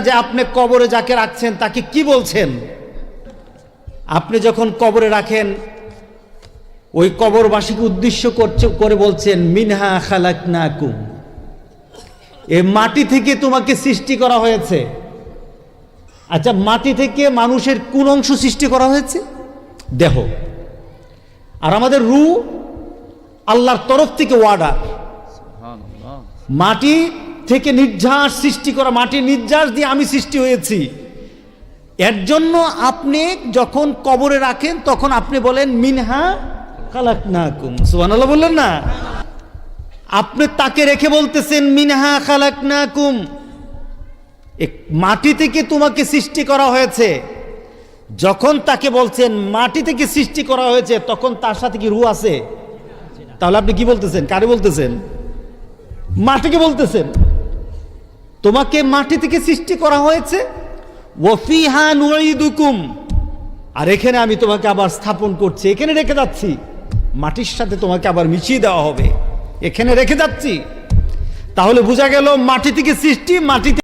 যে আপনি কবরে যাকে রাখছেন তাকে কি বলছেন? আপনি যখন কবরে রাখেন ওই কবরবাসীকে উদ্দেশ্য করে বলছেন মিনহা খালাকনাকুম, এই মাটি থেকে তোমাকে সৃষ্টি করা হয়েছে। আচ্ছা, মাটি থেকে মানুষের কোন অংশ সৃষ্টি করা হয়েছে? দেহ। আর আমাদের রূহ আল্লাহর তরফ থেকে ওয়ার্ডার, মাটি থেকে নির্যাস সৃষ্টি করা, মাটির নির্যাস দিয়ে আমি সৃষ্টি হয়েছি। এর জন্য আপনি যখন কবরে রাখেন তখন আপনি বলেন মিনহা খালাকনাকুম, সুবহানাল্লাহ বললেন না? আপনি তাকে রেখে বলতেছেন মিনহা খালাকনাকুম, মাটি থেকে তোমাকে সৃষ্টি করা হয়েছে। যখন তাকে বলছেন মাটি থেকে সৃষ্টি করা হয়েছে তখন তার সাথে কি রূহ আছে? তাহলে আপনি কি বলতেছেন? কারে বলতেছেন? মাটিকে বলতেছেন। তোমাকে মাটি থেকে সৃষ্টি করা হয়েছে, ওয়াফিহা নুঈদুকুম, আর এখানে আমি তোমাকে আবার স্থাপন করছি, এখানে রেখে যাচ্ছি, মাটির সাথে তোমাকে আবার মিশিয়ে দেওয়া হবে, এখানে রেখে যাচ্ছি। তাহলে বোঝা গেল মাটি থেকে সৃষ্টি, মাটিতে